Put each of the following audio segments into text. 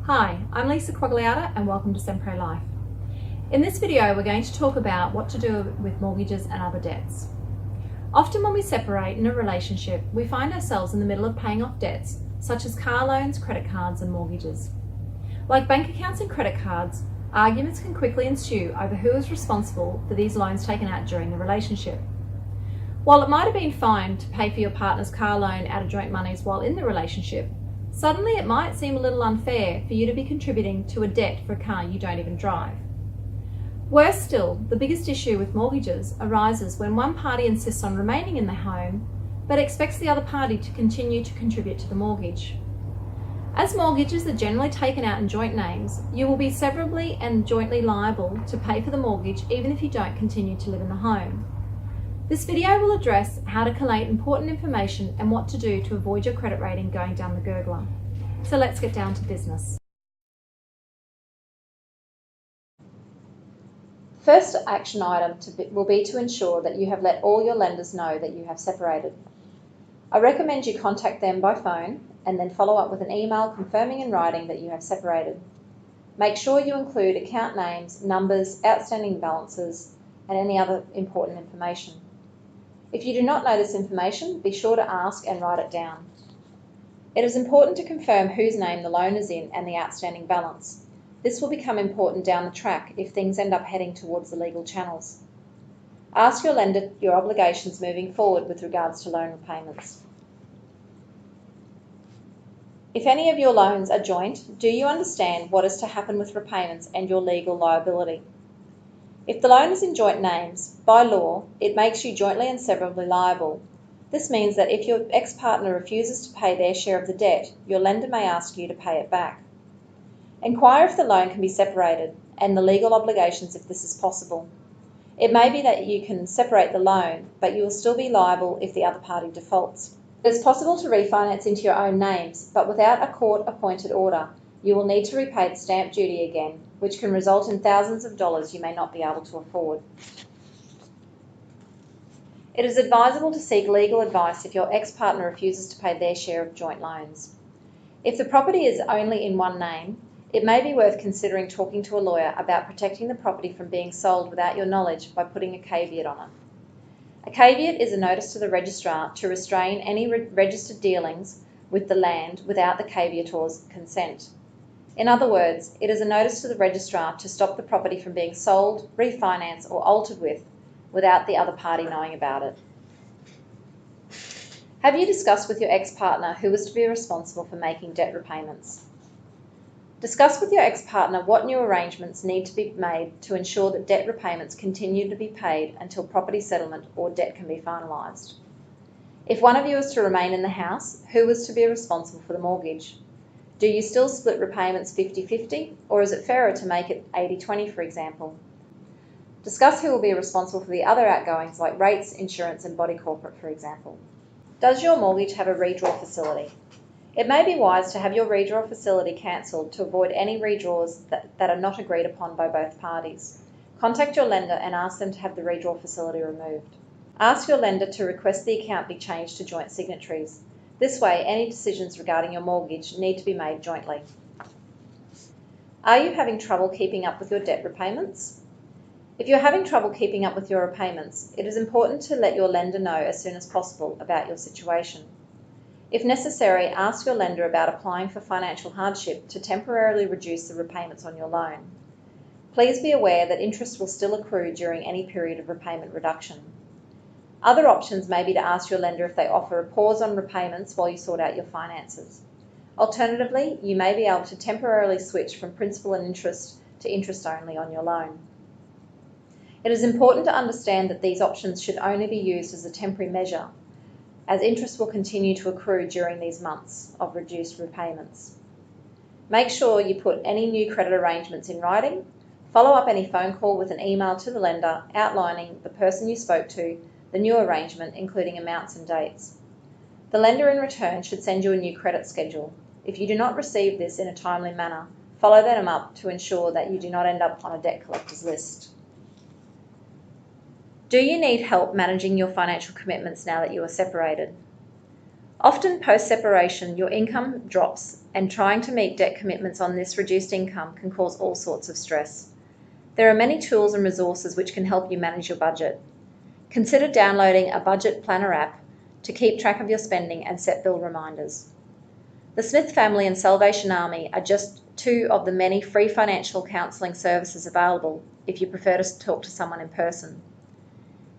Hi, I'm Lisa Quagliata and welcome to Sempre Life. In this video, we're going to talk about what to do with mortgages and other debts. Often when we separate in a relationship, we find ourselves in the middle of paying off debts, such as car loans, credit cards, and mortgages. Like bank accounts and credit cards, arguments can quickly ensue over who is responsible for these loans taken out during the relationship. While it might have been fine to pay for your partner's car loan out of joint monies while in the relationship, suddenly it might seem a little unfair for you to be contributing to a debt for a car you don't even drive. Worse still, the biggest issue with mortgages arises when one party insists on remaining in the home but expects the other party to continue to contribute to the mortgage. As mortgages are generally taken out in joint names, you will be severally and jointly liable to pay for the mortgage even if you don't continue to live in the home. This video will address how to collate important information and what to do to avoid your credit rating going down the gurgler. So let's get down to business. First action item will be to ensure that you have let all your lenders know that you have separated. I recommend you contact them by phone and then follow up with an email confirming in writing that you have separated. Make sure you include account names, numbers, outstanding balances, and any other important information. If you do not know this information, be sure to ask and write it down. It is important to confirm whose name the loan is in and the outstanding balance. This will become important down the track if things end up heading towards the legal channels. Ask your lender your obligations moving forward with regards to loan repayments. If any of your loans are joint, do you understand what is to happen with repayments and your legal liability? If the loan is in joint names, by law, it makes you jointly and severally liable. This means that if your ex-partner refuses to pay their share of the debt, your lender may ask you to pay it back. Inquire if the loan can be separated and the legal obligations if this is possible. It may be that you can separate the loan, but you will still be liable if the other party defaults. It is possible to refinance into your own names, but without a court-appointed order, you will need to repay the stamp duty again, which can result in thousands of dollars you may not be able to afford. It is advisable to seek legal advice if your ex-partner refuses to pay their share of joint loans. If the property is only in one name, it may be worth considering talking to a lawyer about protecting the property from being sold without your knowledge by putting a caveat on it. A caveat is a notice to the registrar to restrain any registered dealings with the land without the caveator's consent. In other words, it is a notice to the registrar to stop the property from being sold, refinanced, or altered with without the other party knowing about it. Have you discussed with your ex-partner who is to be responsible for making debt repayments? Discuss with your ex-partner what new arrangements need to be made to ensure that debt repayments continue to be paid until property settlement or debt can be finalised. If one of you is to remain in the house, who is to be responsible for the mortgage? Do you still split repayments 50-50, or is it fairer to make it 80-20, for example? Discuss who will be responsible for the other outgoings like rates, insurance, and body corporate, for example. Does your mortgage have a redraw facility? It may be wise to have your redraw facility cancelled to avoid any redraws that are not agreed upon by both parties. Contact your lender and ask them to have the redraw facility removed. Ask your lender to request the account be changed to joint signatories. This way, any decisions regarding your mortgage need to be made jointly. Are you having trouble keeping up with your debt repayments? If you're having trouble keeping up with your repayments, it is important to let your lender know as soon as possible about your situation. If necessary, ask your lender about applying for financial hardship to temporarily reduce the repayments on your loan. Please be aware that interest will still accrue during any period of repayment reduction. Other options may be to ask your lender if they offer a pause on repayments while you sort out your finances. Alternatively, you may be able to temporarily switch from principal and interest to interest only on your loan. It is important to understand that these options should only be used as a temporary measure, as interest will continue to accrue during these months of reduced repayments. Make sure you put any new credit arrangements in writing. Follow up any phone call with an email to the lender outlining the person you spoke to, the new arrangement, including amounts and dates. The lender in return should send you a new credit schedule. If you do not receive this in a timely manner, follow them up to ensure that you do not end up on a debt collector's list. Do you need help managing your financial commitments now that you are separated? Often post-separation, your income drops and trying to meet debt commitments on this reduced income can cause all sorts of stress. There are many tools and resources which can help you manage your budget. Consider downloading a budget planner app to keep track of your spending and set bill reminders. The Smith Family and Salvation Army are just two of the many free financial counselling services available if you prefer to talk to someone in person.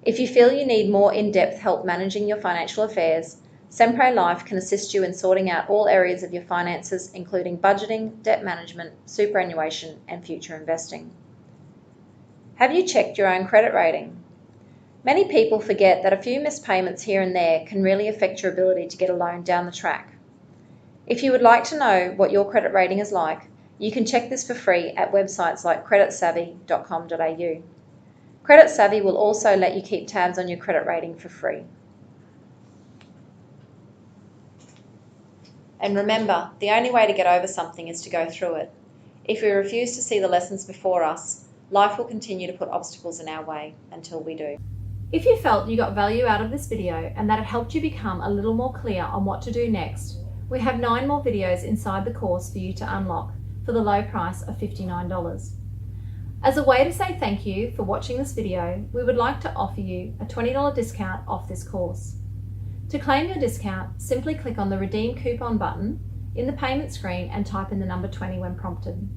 If you feel you need more in-depth help managing your financial affairs, Sempre Life can assist you in sorting out all areas of your finances, including budgeting, debt management, superannuation, and future investing. Have you checked your own credit rating? Many people forget that a few missed payments here and there can really affect your ability to get a loan down the track. If you would like to know what your credit rating is like, you can check this for free at websites like creditsavvy.com.au. Credit Savvy will also let you keep tabs on your credit rating for free. And remember, the only way to get over something is to go through it. If we refuse to see the lessons before us, life will continue to put obstacles in our way until we do. If you felt you got value out of this video and that it helped you become a little more clear on what to do next, we have 9 more videos inside the course for you to unlock for the low price of $59. As a way to say thank you for watching this video, we would like to offer you a $20 discount off this course. To claim your discount, simply click on the Redeem Coupon button in the payment screen and type in the number 20 when prompted.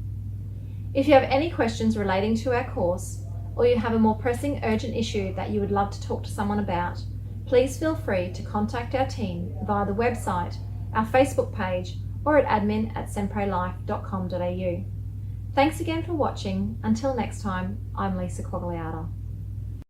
If you have any questions relating to our course, or you have a more pressing urgent issue that you would love to talk to someone about, please feel free to contact our team via the website, our Facebook page, or at admin@semprelife.com.au. Thanks again for watching. Until next time, I'm Lisa Quagliata.